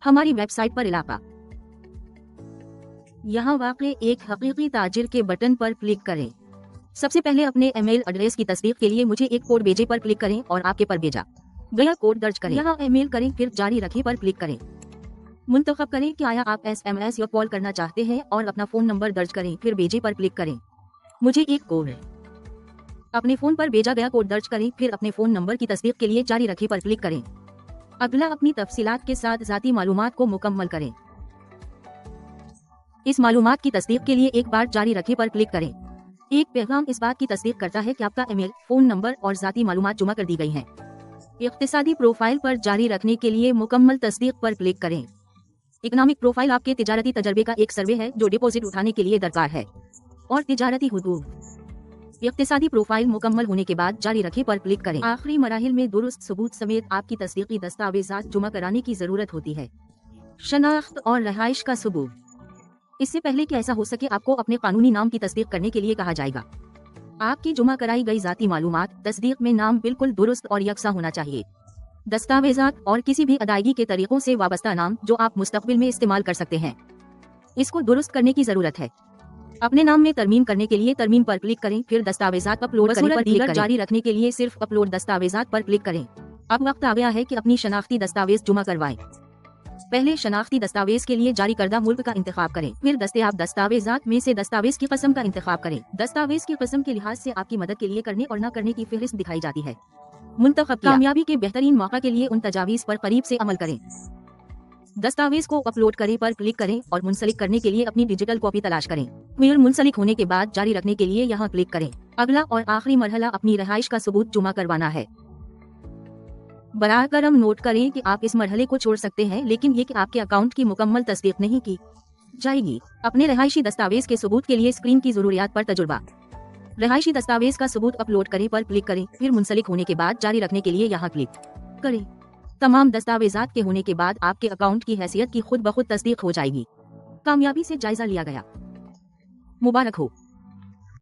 हमारी वेबसाइट पर इलाका। यहाँ वाक़ एक हकीकी ताजिर के बटन पर क्लिक करें। सबसे पहले अपने ईमेल एड्रेस की तस्दीक के लिए मुझे एक कोड भेजे पर क्लिक करें और आपके पर भेजा गया कोड दर्ज करें। यहाँ ईमेल करें, फिर जारी रखें पर क्लिक करें। मुंतखब करें कि आया आप SMS या कॉल करना चाहते हैं और अपना फ़ोन नंबर दर्ज करें, फिर भेजे पर क्लिक करें। मुझे एक कोड है। अपने फ़ोन पर भेजा गया कोड दर्ज करें, फिर अपने फ़ोन नंबर की तस्दीक के लिए जारी रखें पर क्लिक करें। अगला अपनी तफसीलात के साथ ज़ाती मालूमात को मुकम्मल करें। इस मालूमात की तस्दीक के लिए एक बार जारी रखें पर क्लिक करें। एक पैगाम इस बात की तस्दीक करता है कि आपका ईमेल, फ़ोन नंबर और ज़ाती मालूमात जमा कर दी गई हैं। इख्तिसादी प्रोफाइल पर जारी रखने के लिए मुकम्मल तस्दीक पर क्लिक करें। इकनॉमिक प्रोफाइल आपके तिजारती तजर्बे का एक सर्वे है जो डिपॉजिट उठाने के लिए दरकार है। और तिजारती हुकूक। इख्तिसादी प्रोफाइल मुकम्मल होने के बाद जारी रखें पर क्लिक करें। आखिरी मराहिल में दुरुस्त सबूत समेत आपकी तस्दीकी दस्तावेज़ात जमा कराने की ज़रूरत होती है। शनाख्त और रहाइश का सबूत। इससे पहले कि ऐसा हो सके, आपको अपने कानूनी नाम की तस्दीक करने के लिए कहा जाएगा। आपकी जमा कराई गई ज़ाती मालूमात तस्दीक में नाम बिल्कुल दुरुस्त और यकसा होना चाहिए। दस्तावेज़ात और किसी भी अदायगी के तरीकों से वाबस्ता नाम जो आप मुस्तकबिल में इस्तेमाल कर सकते हैं, इसको दुरुस्त करने की ज़रूरत है। अपने नाम में तरमीम करने के लिए तरमीम पर क्लिक करें, फिर दस्तावेज़ात अपलोड करने पर क्लिक करें। जारी रखने के लिए सिर्फ अपलोड दस्तावेज़ात पर क्लिक करें। अब वक्त आ गया है कि अपनी शनाख्ती दस्तावेज जमा करवाएं। पहले शनाख्ती दस्तावेज के लिए जारी करदा मुल्क का इंतखाब करें, फिर दस्तयाब दस्तावेजात में से दस्तावेज की किस्म का इंतखाब करें। दस्तावेज की किस्म के लिहाज से आपकी मदद के लिए करने और न करने की फहरिस्त दिखाई जाती है। मुंतखब कामयाबी के बेहतरीन मौका के लिए उन तजावीज़ पर करीब से अमल करें। दस्तावेज को अपलोड करें पर क्लिक करें और मुंसलिक करने के लिए अपनी डिजिटल कॉपी तलाश करें। फिर मुंसलिक होने के बाद जारी रखने के लिए यहाँ क्लिक करें। अगला और आखिरी मरहला अपनी रहाइश का सबूत जमा करवाना है। बराह करम नोट करें कि आप इस मरहले को छोड़ सकते हैं, लेकिन ये कि आपके अकाउंट की मुकम्मल तस्दीक नहीं की जाएगी। अपने रहायशी दस्तावेज के सबूत के लिए स्क्रीन की ज़रूरियात पर तजुर्बा। रहायशी दस्तावेज का सबूत अपलोड करें पर क्लिक करें, फिर मुंसलिक होने के बाद जारी रखने के लिए यहाँ क्लिक करें। तमाम दस्तावेजात के होने के बाद आपके अकाउंट की हैसियत की खुद ब खुद तस्दीक हो जाएगी। कामयाबी से जायजा लिया गया। मुबारक हो।